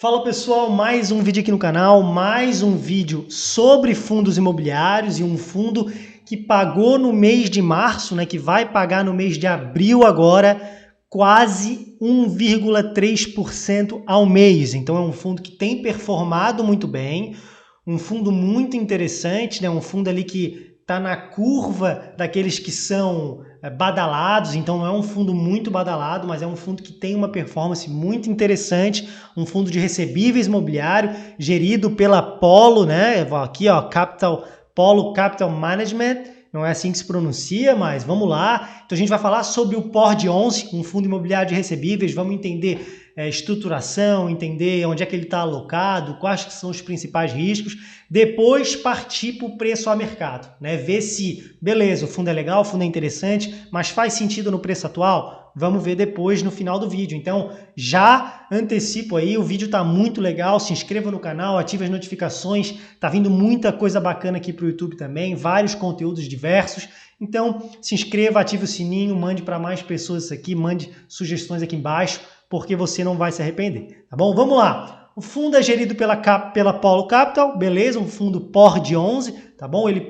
Fala pessoal, mais um vídeo aqui no canal, mais um vídeo sobre fundos imobiliários e um fundo que pagou no mês de março, que vai pagar no mês de abril agora, quase 1,3% ao mês. Então é um fundo que tem performado muito bem, um fundo muito interessante, um fundo ali que está na curva daqueles que são badalados, então não é um fundo muito badalado, mas é um fundo que tem uma performance muito interessante, um fundo de recebíveis imobiliário, gerido pela Polo, aqui ó, Polo Capital Management, não é assim que se pronuncia, mas vamos lá. Então a gente vai falar sobre o POR 11, um fundo imobiliário de recebíveis, vamos entender estruturação, entender onde é que ele está alocado, quais que são os principais riscos, depois partir para o preço a mercado, ver se, beleza, o fundo é legal, o fundo é interessante, mas faz sentido no preço atual? Vamos ver depois no final do vídeo. Então, já antecipo aí, o vídeo está muito legal, se inscreva no canal, ative as notificações, tá vindo muita coisa bacana aqui para o YouTube também, vários conteúdos diversos. Então, se inscreva, ative o sininho, mande para mais pessoas isso aqui, mande sugestões aqui embaixo, porque você não vai se arrepender, tá bom? Vamos lá. O fundo é gerido pela Polo Capital, beleza? Um fundo POR 11, tá bom? Ele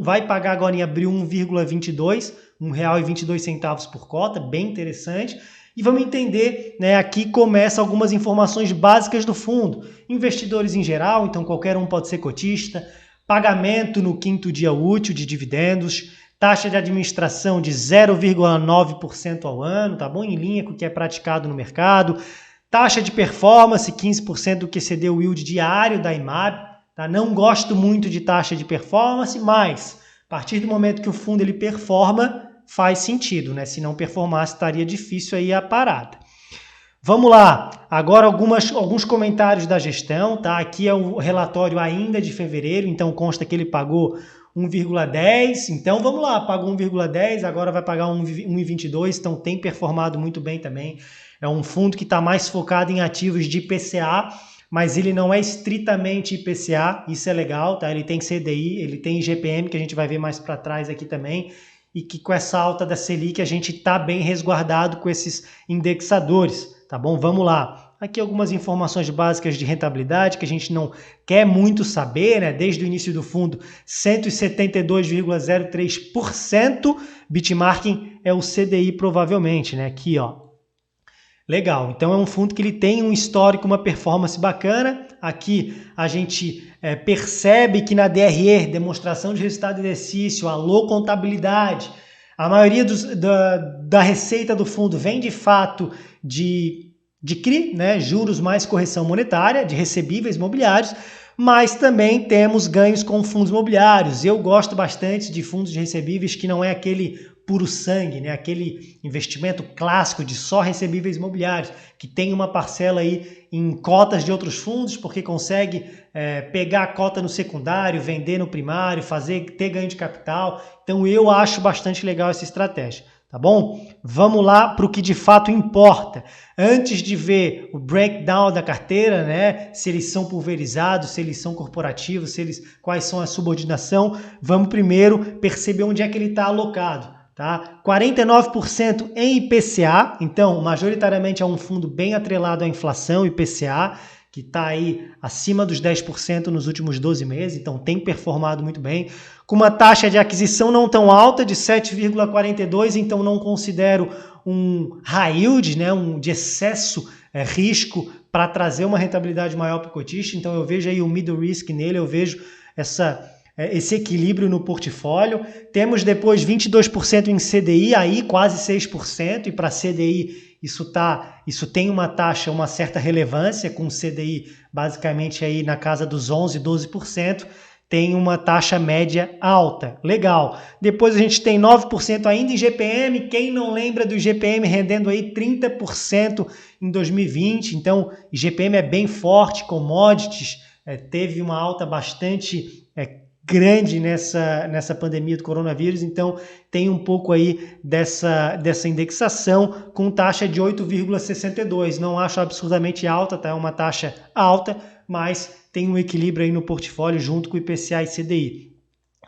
vai pagar agora em abril 1,22, R$1,22 por cota, bem interessante. E vamos entender, aqui começa algumas informações básicas do fundo. Investidores em geral, então qualquer um pode ser cotista, pagamento no quinto dia útil de dividendos, taxa de administração de 0,9% ao ano, tá bom? Em linha com o que é praticado no mercado. Taxa de performance, 15% do QCD Yield diário da IMAB. Tá? Não gosto muito de taxa de performance, mas a partir do momento que o fundo ele performa, faz sentido, Se não performasse, estaria difícil aí a parada. Vamos lá, agora alguns comentários da gestão, tá? Aqui é o relatório ainda de fevereiro, então consta que ele pagou 1,10, então vamos lá, pagou 1,10, agora vai pagar 1,22, então tem performado muito bem também. É um fundo que está mais focado em ativos de IPCA, mas ele não é estritamente IPCA, isso é legal, tá? Ele tem CDI, ele tem IGPM, que a gente vai ver mais para trás aqui também, e que com essa alta da Selic a gente está bem resguardado com esses indexadores, tá bom? Vamos lá. Aqui algumas informações básicas de rentabilidade que a gente não quer muito saber, Desde o início do fundo, 172,03%. Benchmarking é o CDI provavelmente, Aqui, ó. Legal, então é um fundo que ele tem um histórico, uma performance bacana. Aqui a gente percebe que na DRE, demonstração de resultado de exercício, alô contabilidade, a maioria da receita do fundo vem de fato de CRI, juros mais correção monetária, de recebíveis imobiliários, mas também temos ganhos com fundos imobiliários. Eu gosto bastante de fundos de recebíveis que não é aquele puro sangue, aquele investimento clássico de só recebíveis imobiliários, que tem uma parcela aí em cotas de outros fundos, porque consegue pegar a cota no secundário, vender no primário, ter ganho de capital. Então eu acho bastante legal essa estratégia. Tá bom? Vamos lá para o que de fato importa. Antes de ver o breakdown da carteira, se eles são pulverizados, se eles são corporativos, quais são a subordinação, vamos primeiro perceber onde é que ele está alocado. Tá? 49% em IPCA, então majoritariamente é um fundo bem atrelado à inflação IPCA, que está aí acima dos 10% nos últimos 12 meses, então tem performado muito bem, com uma taxa de aquisição não tão alta, de 7,42, então não considero um high yield, um de excesso risco para trazer uma rentabilidade maior para o cotista, então eu vejo aí o middle risk nele, eu vejo esse equilíbrio no portfólio. Temos depois 22% em CDI, aí quase 6%, e para CDI isso tem uma taxa, uma certa relevância, com o CDI basicamente aí na casa dos 11%, 12%, tem uma taxa média alta, legal. Depois a gente tem 9% ainda em GPM, quem não lembra do IGPM rendendo aí 30% em 2020, então IGPM é bem forte, commodities, teve uma alta bastante grande nessa pandemia do coronavírus, então tem um pouco aí dessa indexação com taxa de 8,62. Não acho absurdamente alta, tá? É uma taxa alta, mas tem um equilíbrio aí no portfólio junto com o IPCA e CDI.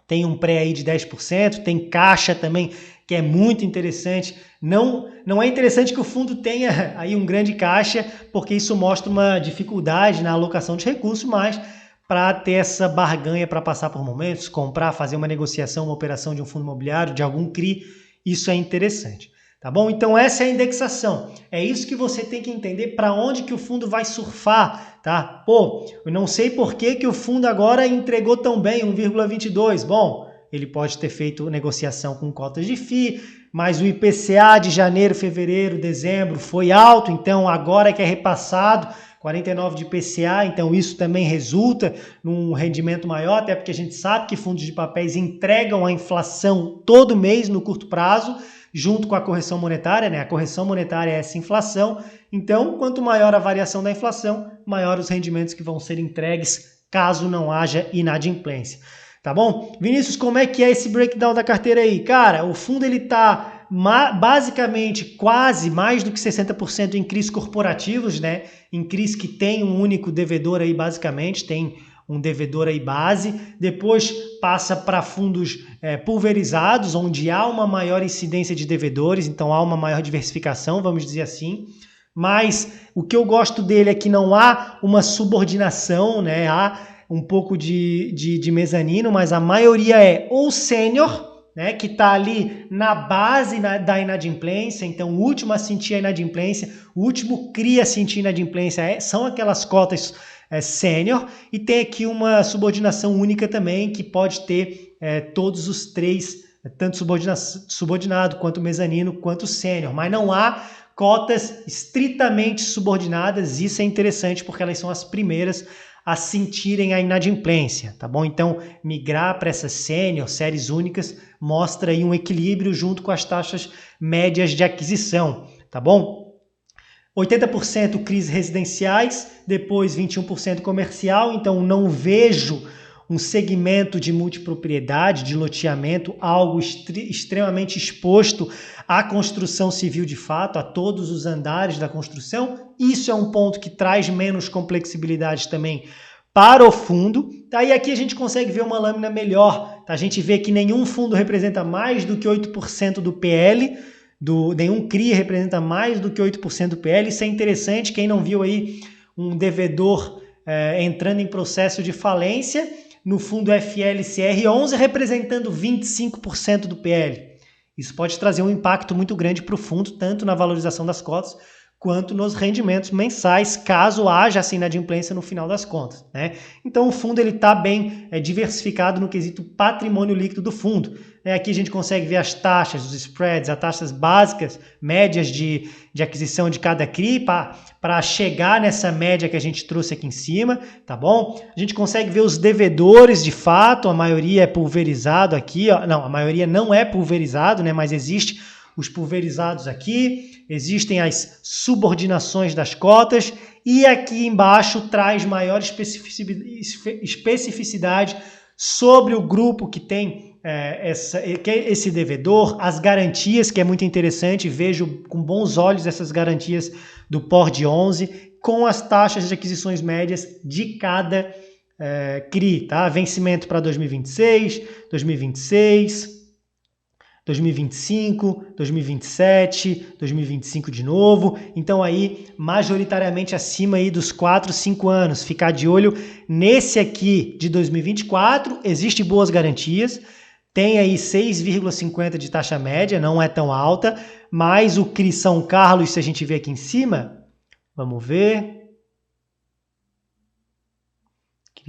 Tem um pré aí de 10%, tem caixa também que é muito interessante. Não é interessante que o fundo tenha aí um grande caixa, porque isso mostra uma dificuldade na alocação de recursos, mas para ter essa barganha para passar por momentos, comprar, fazer uma negociação, uma operação de um fundo imobiliário, de algum CRI, isso é interessante. Tá bom? Então essa é a indexação. É isso que você tem que entender para onde que o fundo vai surfar, tá? Pô, eu não sei por que o fundo agora entregou tão bem, 1,22. Bom, ele pode ter feito negociação com cotas de FII, mas o IPCA de janeiro, fevereiro, dezembro foi alto, então agora que é repassado, 49 de IPCA, então isso também resulta num rendimento maior, até porque a gente sabe que fundos de papéis entregam a inflação todo mês no curto prazo, junto com a correção monetária, né? A correção monetária é essa inflação. Então, quanto maior a variação da inflação, maior os rendimentos que vão ser entregues caso não haja inadimplência. Tá bom? Vinícius, como é que é esse breakdown da carteira aí? Cara, o fundo ele tá basicamente quase mais do que 60% em CRIs corporativos, né? Em CRIs que tem um único devedor aí, basicamente, tem um devedor aí base, depois passa para fundos pulverizados, onde há uma maior incidência de devedores, então há uma maior diversificação, vamos dizer assim. Mas o que eu gosto dele é que não há uma subordinação, né? Há um pouco de mezanino, mas a maioria é ou sênior, né, que está ali na base da inadimplência, então o último a sentir a inadimplência, o último CRI a sentir a inadimplência são aquelas cotas sênior, e tem aqui uma subordinação única também, que pode ter todos os três, tanto subordinado quanto mezanino, quanto sênior, mas não há cotas estritamente subordinadas. Isso é interessante porque elas são as primeiras a sentirem a inadimplência, tá bom? Então, migrar para essas sênior, séries únicas, mostra aí um equilíbrio junto com as taxas médias de aquisição, tá bom? 80% CRIs residenciais, depois 21% comercial, então não vejo um segmento de multipropriedade, de loteamento, algo extremamente exposto à construção civil de fato, a todos os andares da construção. Isso é um ponto que traz menos complexibilidade também para o fundo. Tá? E aqui a gente consegue ver uma lâmina melhor. Tá? A gente vê que nenhum fundo representa mais do que 8% do PL, nenhum CRI representa mais do que 8% do PL. Isso é interessante. Quem não viu aí um devedor entrando em processo de falência, no fundo FLCR11 representando 25% do PL. Isso pode trazer um impacto muito grande para o fundo, tanto na valorização das cotas, quanto nos rendimentos mensais, caso haja essa inadimplência no final das contas, né? Então o fundo está bem diversificado no quesito patrimônio líquido do fundo. Aqui a gente consegue ver as taxas, os spreads, as taxas básicas, médias de aquisição de cada CRI, para chegar nessa média que a gente trouxe aqui em cima, tá bom? A gente consegue ver os devedores de fato, a maioria é pulverizado aqui, ó. Não, a maioria não é pulverizado, né? Mas existe os pulverizados aqui, existem as subordinações das cotas, e aqui embaixo traz maior especificidade sobre o grupo que tem esse devedor, as garantias, que é muito interessante, vejo com bons olhos essas garantias do POR 11, com as taxas de aquisições médias de cada CRI, tá? Vencimento para 2026, 2026... 2025, 2027, 2025 de novo, então aí majoritariamente acima aí dos 4, 5 anos. Ficar de olho nesse aqui de 2024, existe boas garantias, tem aí 6,50 de taxa média, não é tão alta, mas o CRI São Carlos, se a gente ver aqui em cima, vamos ver...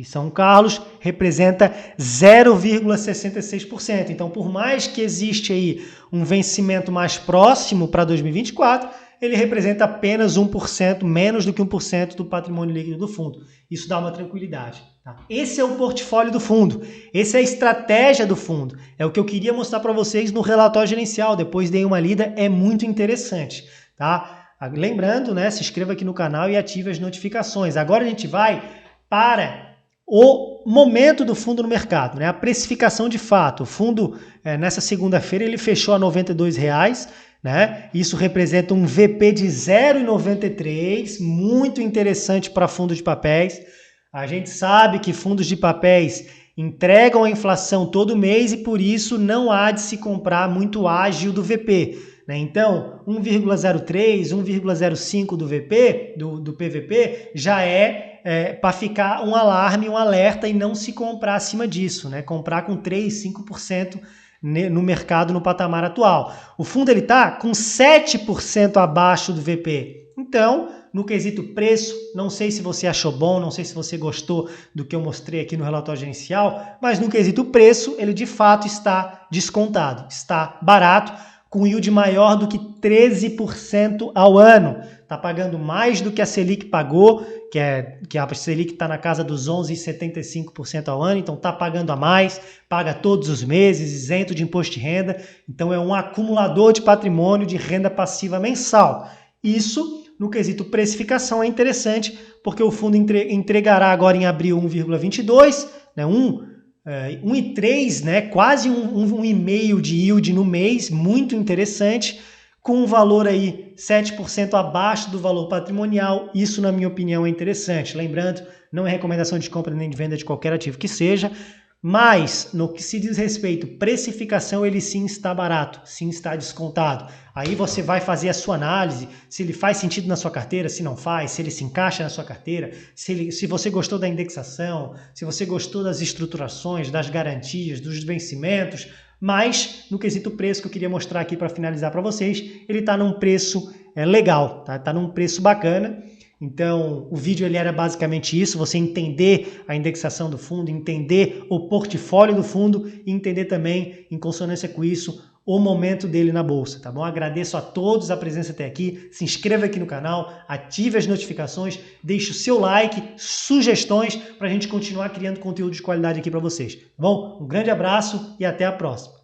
São Carlos representa 0,66%. Então, por mais que existe aí um vencimento mais próximo para 2024, ele representa apenas 1%, menos do que 1% do patrimônio líquido do fundo. Isso dá uma tranquilidade. Tá? Esse é o portfólio do fundo. Essa é a estratégia do fundo. É o que eu queria mostrar para vocês no relatório gerencial. Depois dei uma lida, é muito interessante. Tá? Lembrando, né, se inscreva aqui no canal e ative as notificações. Agora a gente vai para o momento do fundo no mercado, né? A precificação de fato. O fundo, nessa segunda-feira, ele fechou a R$ 92,00, né? Isso representa um VP de 0,93, muito interessante para fundo de papéis. A gente sabe que fundos de papéis entregam a inflação todo mês e por isso não há de se comprar muito ágil do VP. Né? Então, 1,03, 1,05 do VP, do PVP, já para ficar um alarme, um alerta e não se comprar acima disso, né? Comprar com 3, 5% no mercado no patamar atual. O fundo está com 7% abaixo do VP. Então, no quesito preço, não sei se você achou bom, não sei se você gostou do que eu mostrei aqui no relatório gerencial, mas no quesito preço, ele de fato está descontado, está barato, com yield maior do que 13% ao ano. Está pagando mais do que a Selic pagou, que a Selic está na casa dos 11,75% ao ano, então está pagando a mais, paga todos os meses, isento de imposto de renda, então é um acumulador de patrimônio de renda passiva mensal. Isso, no quesito precificação, é interessante, porque o fundo entregará agora em abril 1,22, né, 1,3, né, quase 1,5 de yield no mês, muito interessante, com um valor aí 7% abaixo do valor patrimonial. Isso, na minha opinião, é interessante. Lembrando, não é recomendação de compra nem de venda de qualquer ativo que seja, mas no que se diz respeito à precificação, ele sim está barato, sim está descontado. Aí você vai fazer a sua análise, se ele faz sentido na sua carteira, se não faz, se ele se encaixa na sua carteira, se você gostou da indexação, se você gostou das estruturações, das garantias, dos vencimentos. Mas no quesito preço que eu queria mostrar aqui para finalizar para vocês, ele está num preço legal, tá? Está num preço bacana. Então, o vídeo ele era basicamente isso, você entender a indexação do fundo, entender o portfólio do fundo e entender também, em consonância com isso, o momento dele na bolsa, tá bom? Agradeço a todos a presença até aqui, se inscreva aqui no canal, ative as notificações, deixe o seu like, sugestões para a gente continuar criando conteúdo de qualidade aqui para vocês, tá bom? Um grande abraço e até a próxima.